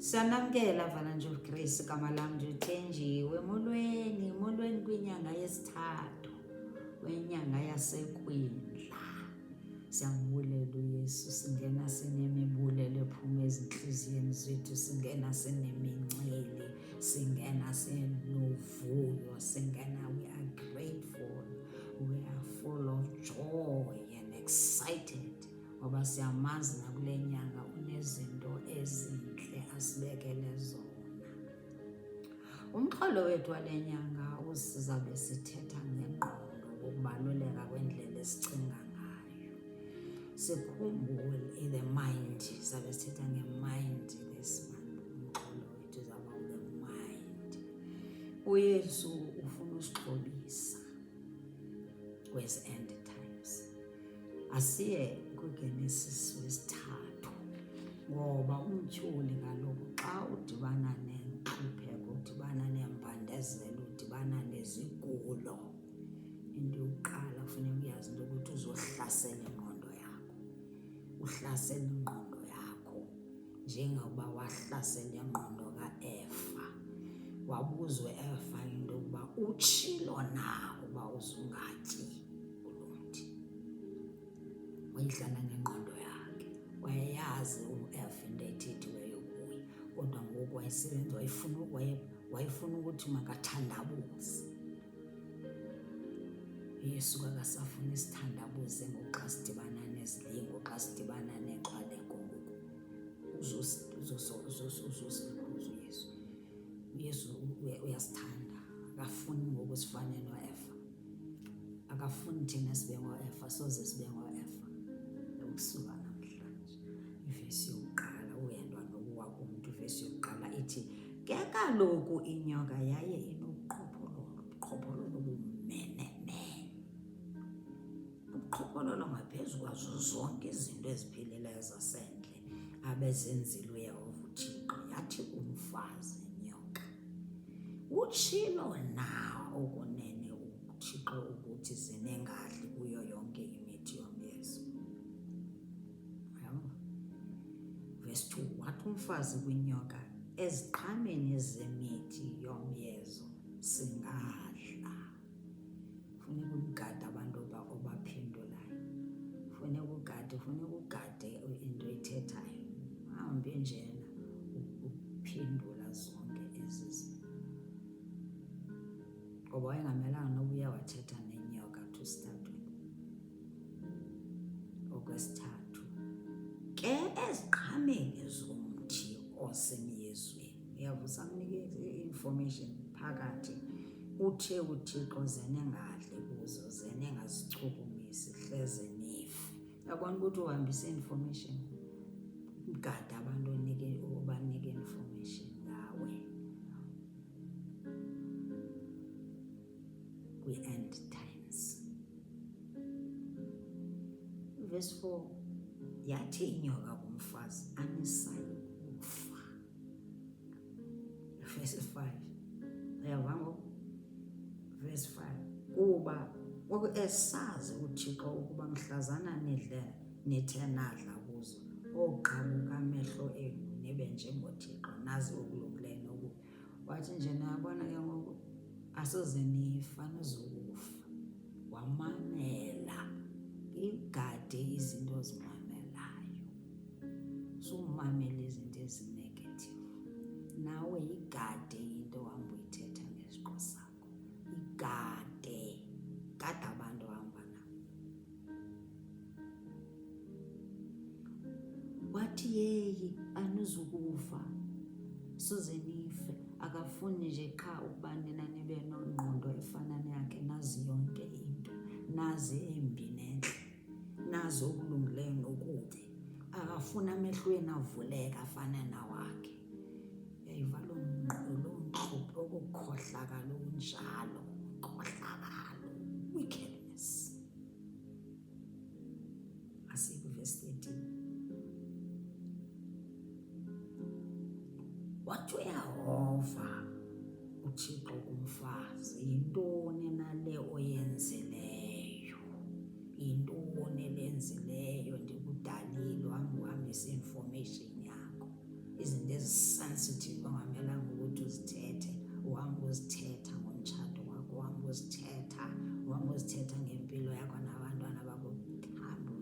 Sanamkela vala nje uGrace igama lami nje uthenjiwe molweni kwinyanga yesithathu kwenyanga yasekwindla. Siyambulela uYesu, singena sinemibulelo ephuma ezinhliziyweni zethu, singena sinemincili, singena sinovuyo, singena we are grateful, we are full of joy and excited ngoba siyamazi nakule nyanga unezinto ezinhle asibekele zona. Umxholo wethu wale nyanga usizabe sithetha ngengqondo, ukubaluleka kwendlela esicinga ngayo. Sikhumbule the mind, sizabe sithetha nge-mind this month. Umxholo wethu uzaba the mind. uYesu ufuna usixhobisa kwezi end times. Asiye kuGenesis wesithathu ngoba umtyholi kaloku xa udibana nenhlupheko, udibana neembandezelo, udibana nezigulo, into yokuqala kufuneka uyazi into ukuthi uzohlasela ingqondo yakho. Uhlasela ingqondo yakho njengoba wahlasela ingqondo kaEfa. Wabuza uEfa into yokuba utshilo na uba uzungatyi kulomthi. Wayidlala ngengqondo yakhe, wayeyazi uEfa into ethethiweyo kuye, kodwa ngoku wayesebenza, wayefuna ukuthi makathandabuze. uYesu akasafuna isithandabuze ngoku xa sidibana nezilingo, xa sidibana nexhwaleko ngoku. Uzosikhuza uYesu. uYesu uyasithanda, akafuni ngoku sifane noEfa. Akafuni thina sibe ngoEfa, soze sibe ngoEfa. Ukusuka namhlanje. Ivesi yokuqala uyendwa nokuwa kumntu, ivesi yokuqala ithi ke kaloku inyoka yaye ubuqhophololo bumenemene. Ubuqhophololo ngaphezu kwazo zonke izinto eziphilileyo zasendle abezenzile uYehova uThixo, yathi umfazi inyoka, utshilo na okunene uThixo ukuthi zinengadli kuyo yonke imithi yomyezo. Verse 2, wathi umfazi kwinyoka, eziqhameni zemithi yomyezo singadla. Funeka ugade abantu obaphendulayo, funeka ugade into ethethayo, ahambe njena uphendula zonke ezi zinto. Ngoba wayengamelanga nokuya wathetha nenyoka to start with. Okwesithathu, ke eziqhameni zomthi osemyezweni, uyavusa mnikeze i-information phakathi, uthe uThixo zenengadli kuzo, zenengazichukumisi, hleze nife. Uyabona ukuthi uhambise information, ugade abantu obanike information ngawe kwi-end times. Verse 4, yathi inyoka kumfazi, anisayo ukufa. Verse 5, uyava ngoku? Verse 5, kuba esazi uThixo ukuba mhlazana nithe nadla kuzo, ogqabuka amehlo enu nibe njengoThixo, nazi okulungileyo nokubi. Wathi nje nayabona ke ngoku asoze nifa, nizokufa. Wamamela, igade izinto ozimamelayo. Sumamela izinto ezinegative, nawe igade into ohamba uyithetha ngesiqo sakho. Igade abantu ohamba nabo. Wathi yeyi anizukufa, soze nife. Akafuni nje qha ukuba nina nibe nengqondo efana neyakhe, nazi yonke into, nazi embi nentle, nazi okulungileyo nokubi. Akafuni amehlweni avuleka afana nawakhe. Yayiva loo nxubo, ukukhohlakala okunjalo, ukhohlakalo, wickedness. Verse 13, wathi uYehova uThixo kumfazi, yintoni nale oyenzileyo? Yintoni lenzileyo? Ndikudalile, uhambise information yakho. Izinto ezisensitive ongamelanga ukuthi uzithethe, uhamba uzithetha ngomtshato wakho, uhamba uzithetha ngempilo yakho nabantwana bakho. Hamba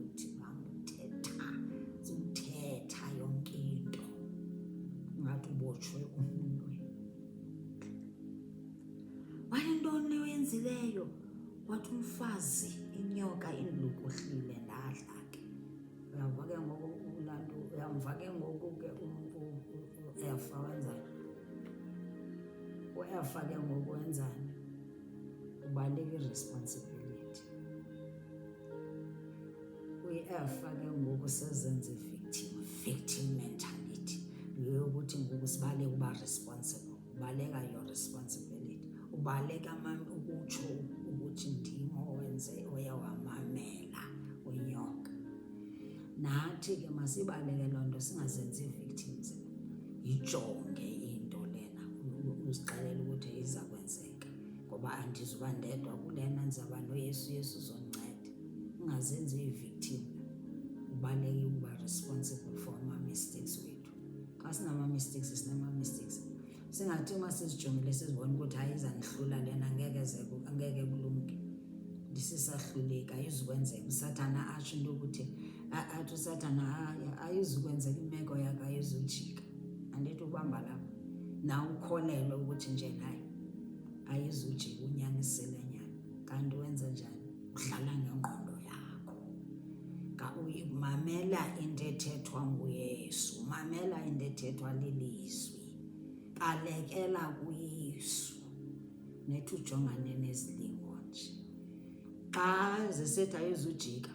uthetha yonke into ungathi ubotshwe umnwe. Wayintoni oyenzileyo? Wathi umfazi inyoka indlukuhlile ndadla ke. Uyamva ke ngoku uEfa wenzani? uEfa ke ngoku wenzani? Ubaleka i-responsibility. uEfa ke ngoku sezenza victim mentality. Yokuthi ngoku sibaleka uba responsible. Ubaleka your responsibility. Ubaleka ukutsho ukuthi ndim owenze oye wamamela unyoka. Nathi ke masibaleke loo nto, singazenzi victims. Yijonge into lena, uzixelele ukuthi iza kwenzeka, ngoba andizuba ndedwa kulena, ndizawuba noYesu. Yesu uzondinceda. Ungazenzi i-victim, ubaleke ukuba responsible for ama-mistakes wethu. Xa sinama-mistakes, sinama-mistakes. Singathi uma sizijongile sizibona ukuthi hayi izandihlula lena, angeke kulumke. Ndisisahluleka, ayizukwenzeka. uSathana atsho into yokuthi athi uSathana ayizukwenzeka, imeko yakho ayizujika. Andithi ubamba lapho nawe ukholelwe ukuthi nje naye ayizujika, unyanisile nyani. Kanti wenza njani? Udlala ngengqondo yakho. Mamela into ethethwa nguYesu, mamela into ethethwa lilizwi, balekela kuYesu. Nethi ujongane nezilingo nje. Xa zisithi ayizujika,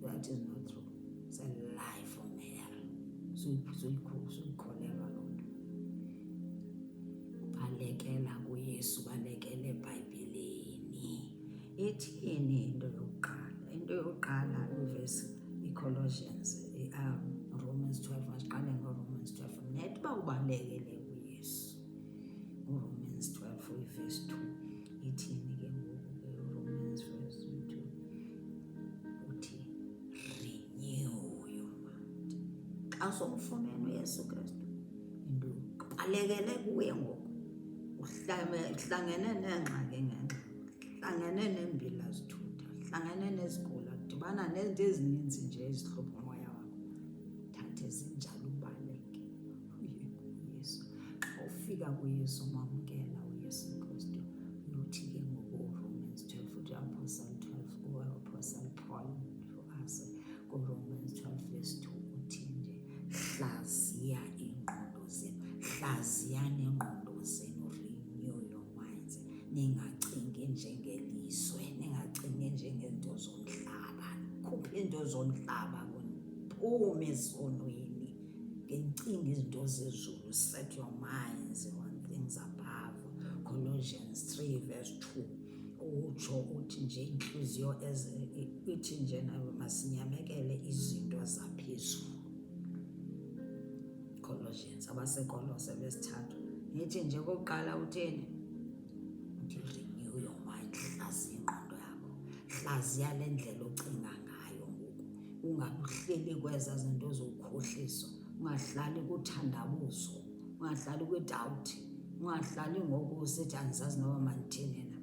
that is not true. It's a lie from hell. Suyikholelwa loo nto. Balekela kuYesu, balekele eBhayibhileni. Ithini into yokuqala? Into yokuqala ivesi iColossians, Romans 12, masiqale ngoRomans 12. Nethi uba ubalekele kuYesu. uRomans 12 ivesi 2 ithini ke ngoku ke uRomans verse 2? Uthi renew your mind. Xa somfumene uYesu Kristu, into balekele kuye ngoku. Uhlangene neengxaki ngengxaki, uhlangene neembilazithutha, uhlangene nezigulo, udibana nezinto ezininzi nje ezihlupha umoya wakho. Thathe zinjalo, ubaleke uye kuYesu. Xa ufika kuYesu, umamkela uYesu Kristu, uyothi ke ngoku uRomans 12 uthi Apostle Paul to us kuRomans 12 verse 2 uthi nje, hlaziya ingqondo zenu, hlaziya nengqondo zenu, renew your minds. Ningacingi njengelizwe, ningacingi njengento zomhlaba. Khuphe into zomhlaba, phume esonweni, ngencinga izinto zezulu. Set your minds on things above. Colossians 3 verse 2 utsho uthi nje inhliziyo ithi nje nawe masinyamekele izinto zaphezulu. Colossians, abaseKolose besithathu nithi nje kokuqala utheni? Uthi renew your mind. Hlaziya ingqondo yakho, hlaziya le ndlela ocinga ngayo ngoku. Ungahleli kweza zinto zokhohliso, ungahlali kuthandabuzo, ungahlali kwidawuthi, ungahlali ngoku usithi andizazi noba mandithini na.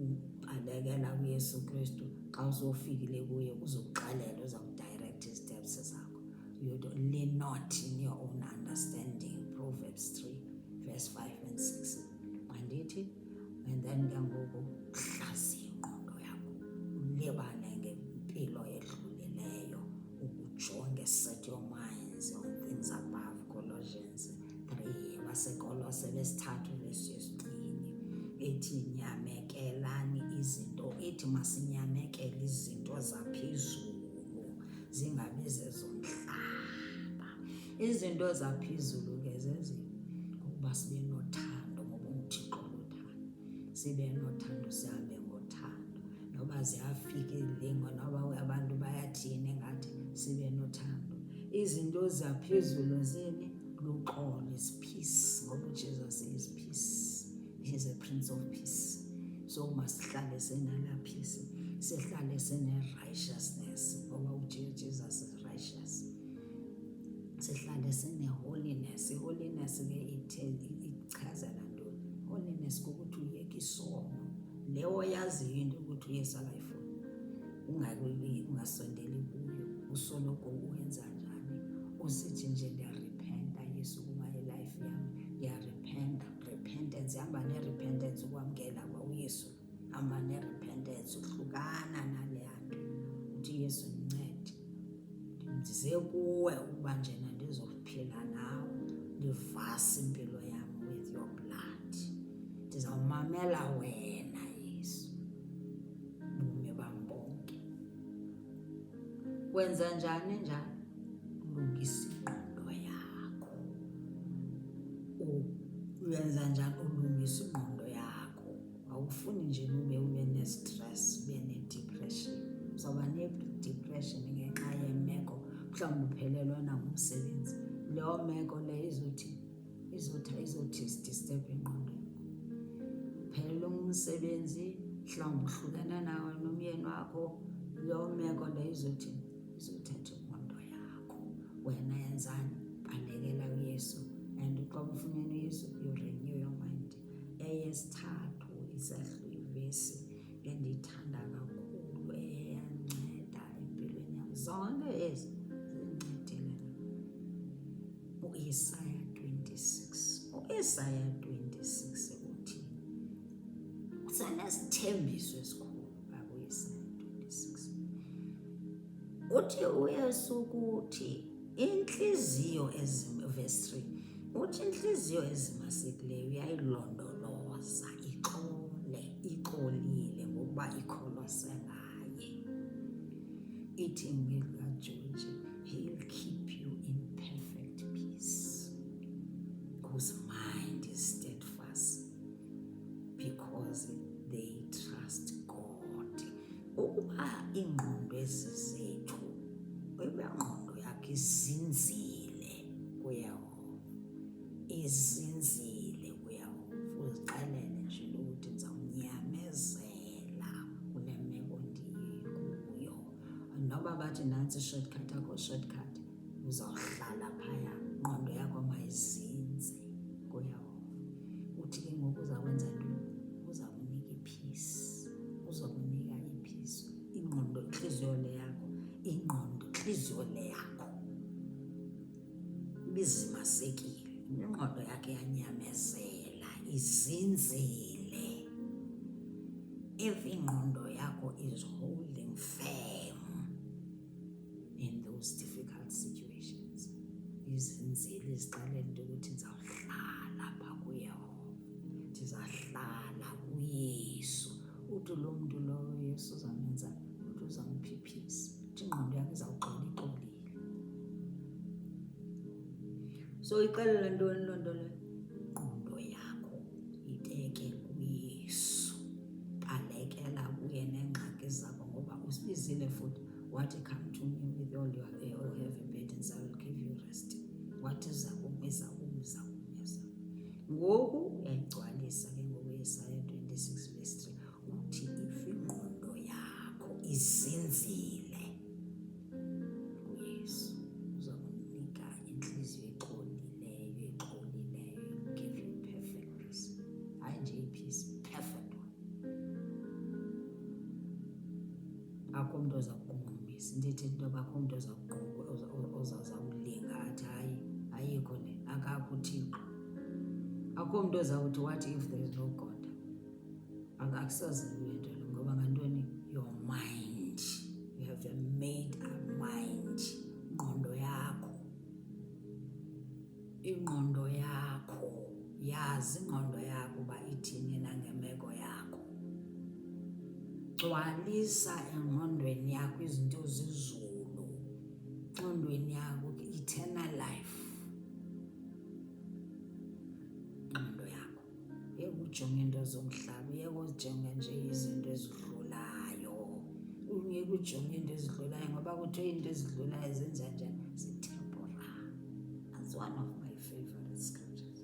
Ubalekela kuYesu Kristu. Xa usofikile kuye uzokuxelela, uza kudirect steps zakho. You don't lean not in your own understanding. Proverbs 3 verse 5 and 6. Andithi? And then ke ngoku hlaziya ingqondo yakho, ulibane ngempilo edlulileyo, ukujonge, set your minds on things above. Colossians 3 abaseKolose besithathu verse 3 ethi nyamekelani izinto, ethi masinyamekele izinto zaphezulu, zingabi zezomhlaba. Izinto zaphezulu ke zezi ukuba sibe nothando, ngoba uThixo luthando. Sibe nothando, sihambe ngothando. Noba ziyafika izilingo, noba abantu bayathini ngathi, sibe nothando. Izinto zaphezulu zini? Luxolo, is peace, ngoba uJesus is peace. He is a Prince of Peace. So masihlale senala peace, sihlale sene-righteousness, ngoba uJesus is righteous. Sihlale sene-holiness. I-holiness ichazela ntoni? Holiness kukuthi uyeke isono le oyaziyo into ukuthi uYesu akayifuni, ungasondeli kuyo, usoloko uwenza njani, usithi nje ndiyarepenta Yesu kuba ilife yam, ndiyarepenta. Repentance ihamba nerepentance, ukwamkela kwa uYesu hamba nerepentance, uhlukana naleya nto uthi Yesu ndincede, ndize kuwe ukuba njena ndizophila nawe, ndivase impilo yam with your blood, ndizawumamela wena Yesu bume bam bonke. Wenza njani njani? Ulungisa ingqondo yakho. Uyenza njani? Ulungisa ingqondo yakho. Awufuni nje ube ne-stress, ube ne-depression. Uzawuba ne-depression ngenxa yemeko, mhlawumbi uphelelwa nangumsebenzi. Leyo meko leyo izothi disturb ingqondo yakho. Uphelelwa ngumsebenzi, mhlawumbi uhlukana nawe nomyeni wakho, leyo meko leyo izothetha ingqondo yakho. Wena yenzani? Balekela uYesu, and xa ufumene uYesu you renew your mind. Eyesithathu ivesi endiyithanda kakhulu eyanceda empilweni yam, zonke ezi zindincedile. U-Isaya 26. U-Isaya 26 uthi, usenesithembiso esikhulu apha u-Isaya 26. Uthi uYesu ukuthi inhliziyo verse 3, uthi inhliziyo ezimasekileyo uyayilondoloza, ixolile ngokuba ikholose ngaye. Ithi ngikaJoji, he'll keep you in perfect peace whose mind is steadfast because they trust God. Ukuba ingqondo zethu, uba ingqondo yakhe izinzile kuYehova, izinzile kuYehova, uzixelele nje ukuthi ndizawunyamezela kule meko ndikuyo. Noba bathi nantsi i-shortcut akho shortcut, uzawuhlala phaya, ingqondo yakho mayizinze kuYehova. Uthi ke ngoku uzakwenza ntoni? Uzakunika i-peace, uzakunika i-peace. Ingqondo, inhliziyo le yakho, inhliziyo le yakho ibizimasekile, ingqondo yakhe yanyamezela, izinzile. If ingqondo yakho is holding firm in those difficult situations, izinzile, iziqalele into ukuthi ndizawuhlala phaa kuYehova, ndizahlala kuYesu. Uthi lo mntu lowo Yesu uzamenza, uthi uzamupha i-peace, uthi ingqondo yakho izawuxola ixolile. So ixelela ntoni loo nto leyo? Ingqondo yakho ibeke kuYesu, balekela kuye neengxaki zakho, ngoba usibizile futhi wathi, come to me with all your heavy burdens, I will give you rest. Wathi uzakumisa. Ngoku uyayigcwalisa ke ngoku Isaiah 26 verse 3 uthi, if ingqondo yakho izinzile kuYesu, uzakunika inhliziyo exolileyo, give you perfect peace. Hayi nje i-peace, perfect one. Akho mntu ozakuqunqumisa, ndithi into yoba akho mntu ozawulinga athi hayi, ayikho le, akakho uThixo. Akho mntu ozawuthi what if there is no God. Akusoze kube nto le, ngoba ngantoni? Your mind, you have a made up mind. Ingqondo yakho, yazi ingqondo yakho uba ithini nangemeko yakho. Gcwalisa engqondweni yakho izinto zezulu, engqondweni yakho eternal life. Ingqondo yakho yeke ujonge into zomhlaba, yeke ujonge nje izinto ezidlulayo, ungeke ujonge into ezidlulayo, ngoba kuthiwe into ezidlulayo zenza njani? Zi-temporary. That's one of my favorite scriptures.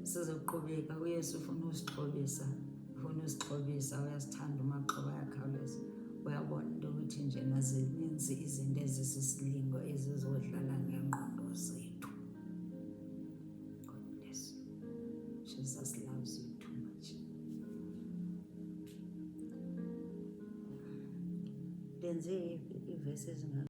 Sizoqhubeka uYesu ufuna usixhobisa, uyasithanda umaxhoba ayakhawuleza. Uyabona into ukuthi njena zininzi izinto ezisisilingo ezizodlala ngengqondo Jesus loves you too much. Lenze ivesi